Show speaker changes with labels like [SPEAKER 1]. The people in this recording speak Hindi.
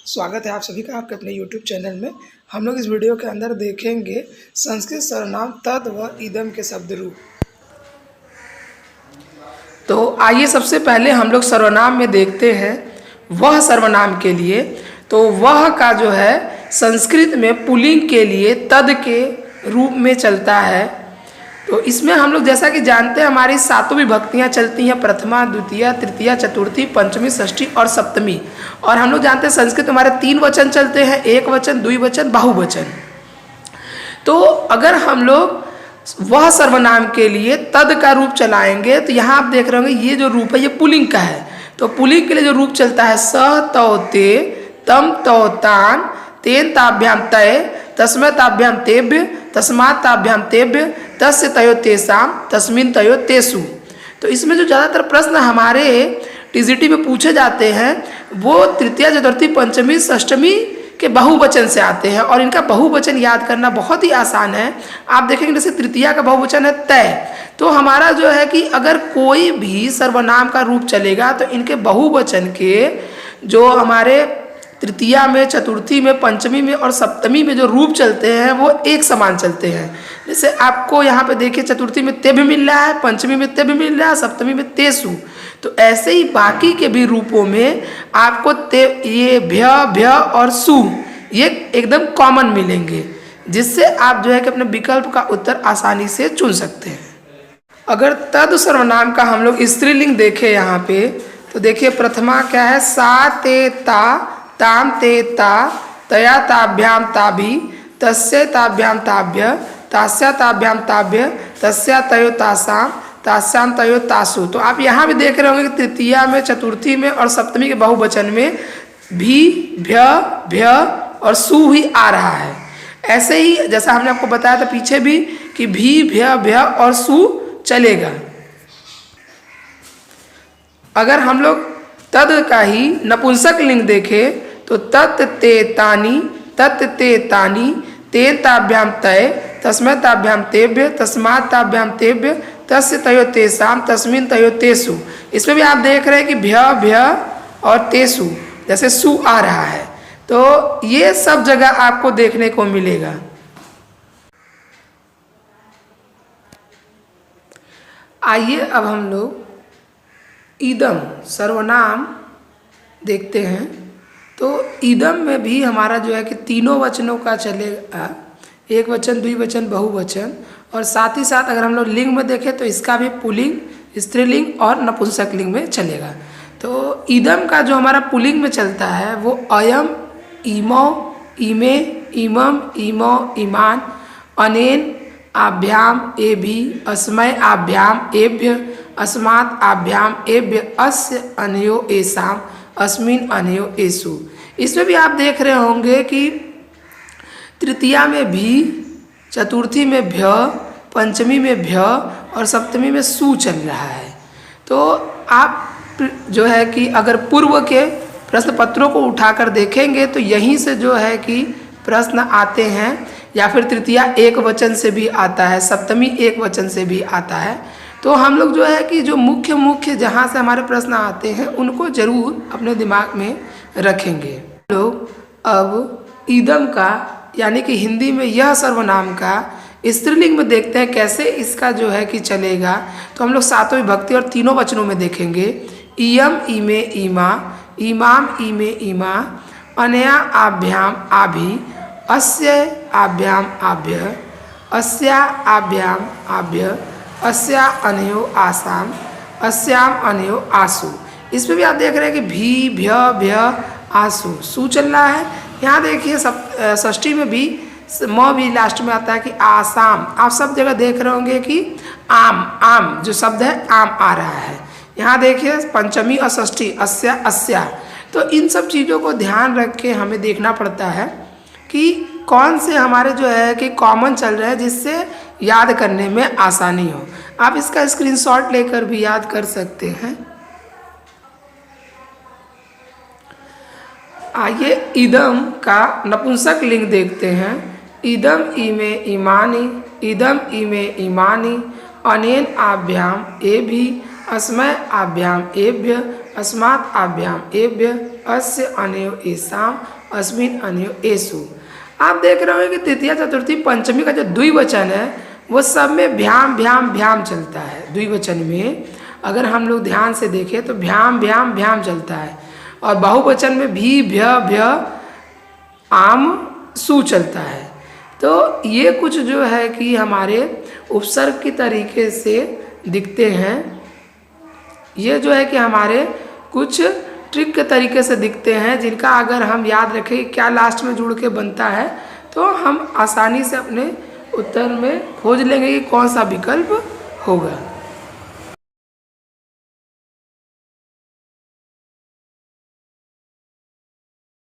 [SPEAKER 1] स्वागत है आप सभी का आपके अपने YouTube चैनल में। हम लोग इस वीडियो के अंदर देखेंगे संस्कृत सर्वनाम तद व इदम के शब्द रूप। तो आइए सबसे पहले हम लोग सर्वनाम में देखते हैं वह सर्वनाम के लिए। तो वह का जो है संस्कृत में पुल्लिंग के लिए तद के रूप में चलता है। तो इसमें हम लोग जैसा कि जानते हैं हमारी सातों विभक्तियाँ चलती हैं, प्रथमा, द्वितीय, तृतीया, चतुर्थी, पंचमी, षष्ठी और सप्तमी। और हम लोग जानते हैं संस्कृत में हमारे 3 वचन चलते हैं, एक वचन, द्विवचन, बहुवचन। तो अगर हम लोग वह सर्वनाम के लिए तद का रूप चलाएंगे तो यहाँ आप देख रहे होंगे ये जो रूप है ये पुल्लिंग का है। तो पुल्लिंग के लिए जो रूप चलता है स तौ ते, तम तौ तान, तेन ताभ्याम तय, तस्मै ताभ्याम तेभ्य, तस्मात् ताभ्याम तेभ्य, तस्य तयो तेषाम, तस्मिन् तयो तेषु। तो इसमें जो ज़्यादातर प्रश्न हमारे टीजीटी में पूछे जाते हैं वो तृतीया, चतुर्थी, पंचमी, षष्टमी के बहुवचन से आते हैं और इनका बहुवचन याद करना बहुत ही आसान है। आप देखेंगे जैसे तृतीया का बहुवचन है तय। तो हमारा जो है कि अगर कोई भी सर्वनाम का रूप चलेगा तो इनके बहुवचन के जो हमारे तृतीया में, चतुर्थी में, पंचमी में और सप्तमी में जो रूप चलते हैं वो एक समान चलते हैं। जैसे आपको यहाँ पे देखिए चतुर्थी में ते भी मिल रहा है, पंचमी में ते भी मिल रहा है, सप्तमी में तेसु। तो ऐसे ही बाकी के भी रूपों में आपको ते, ये भ्य, भ्य और सु ये एकदम कॉमन मिलेंगे, जिससे आप जो है कि अपने विकल्प का उत्तर आसानी से चुन सकते हैं। अगर तद सर्वनाम का हम लोग स्त्रीलिंग देखें यहाँ पे तो देखिए प्रथमा क्या है, सा ते ता, ताम ते ता, तया ताभ्याम ताभि, तस्य ताभ्याम ताभ्य, तास्या ताभ्याम ताभ्य, तस्या तयो तासाम, तास्याम तयो तासु। तो आप यहाँ भी देख रहे होंगे कि तृतीया में, चतुर्थी में और सप्तमी के बहुवचन में भी, भ्य, भ्य और सु ही आ रहा है। ऐसे ही जैसा हमने आपको बताया था पीछे भी कि भी, भ्य, भ्य और सु चलेगा। अगर हम लोग तद का ही नपुंसक लिंग देखें तो तत् ते तानि, तत् ते तानि, तेन ताभ्याम तय, तस्मै ताभ्याम तेभ्य, तस्मात् ताभ्याम तेभ्य, तस्य तयो तेषाम, तस्मिन् तयो तेषु। इसमें भी आप देख रहे हैं कि भ्य, भ्य और तेषु जैसे सु आ रहा है। तो ये सब जगह आपको देखने को मिलेगा। आइए अब हम लोग इदम सर्वनाम देखते हैं। तो इदम में भी हमारा जो है कि तीनों वचनों का चलेगा, एक वचन, द्विवचन, बहुवचन। और साथ ही साथ अगर हम लोग लिंग में देखें तो इसका भी पुल्लिंग, स्त्रीलिंग और नपुंसक लिंग में चलेगा। तो इदम का जो हमारा पुल्लिंग में चलता है वो अयम, इमो, इमे, इमम, इमो, इमान, अनेन, आभ्याम, एभि, अस्मै, आभ्याम, एभ्य, अस्मात्, आभ्याम, एभ्य, अस्य, अनयो, एषाम, अस्मिन्, अनयो, एषु। इसमें भी आप देख रहे होंगे कि तृतीया में भी, चतुर्थी में भ्य, पंचमी में भ्य और सप्तमी में सु चल रहा है। तो आप जो है कि अगर पूर्व के प्रश्न पत्रों को उठाकर देखेंगे तो यहीं से जो है कि प्रश्न आते हैं, या फिर तृतीया एक वचन से भी आता है, सप्तमी एक वचन से भी आता है। तो हम लोग जो है कि जो मुख्य जहाँ से हमारे प्रश्न आते हैं उनको जरूर अपने दिमाग में रखेंगे। लोग अब इदम का यानी कि हिंदी में यह सर्वनाम का स्त्रीलिंग में देखते हैं कैसे इसका जो है कि चलेगा। तो हम लोग सातों विभक्ति और तीनों वचनों में देखेंगे। इयम, इमे, इमा, इमाम, इमे, इमा, अनया, आभ्याम, आभि, अस्य, आभ्याम, आभ्य, अस्या, आभ्याम, आभ्य, अस्या, अनयो, आसाम, अस्याम, अनयो, आसु। इसमें भी आप देख रहे हैं कि भी, भ्य, भ्य, आसु, सु चल रहा है। यहाँ देखिए षष्ठी में भी म भी लास्ट में आता है कि आसाम। आप सब जगह देख रहे होंगे कि आम, आम जो शब्द है आम आ रहा है। यहाँ देखिए पंचमी और षष्ठी अस्या, अस्या। तो इन सब चीज़ों को ध्यान रख के हमें देखना पड़ता है कि कौन से हमारे जो है कि कॉमन चल रहे हैं जिससे याद करने में आसानी हो। आप इसका स्क्रीनशॉट लेकर भी याद कर सकते हैं। आइए इदम का नपुंसक लिंग देखते हैं। इदम, इमे, इमानि, इदम, इमे, इमानि, अनेन, आभ्याम, एभि, अस्मै, आभ्याम, एभ्य, अस्मात् आभ्याम एभ्य अस्य अनयो एसाम अस्मिन अनयो एसु। आप देख रहे हो कि तृतीया चतुर्थी पंचमी का जो द्विवचन है वो सब में भ्याम भ्याम भ्याम चलता है। द्विवचन में अगर हम लोग ध्यान से देखें तो भ्याम भ्याम भ्याम चलता है, और बहुवचन में भी भ्य भ्य आम सु चलता है। तो ये कुछ जो है कि हमारे उपसर्ग की तरीके से दिखते हैं, ये जो है कि हमारे कुछ ट्रिक के तरीके से दिखते हैं, जिनका अगर हम याद रखें कि क्या लास्ट में जुड़ के बनता है तो हम आसानी से अपने उत्तर में खोज लेंगे कि कौन सा विकल्प होगा।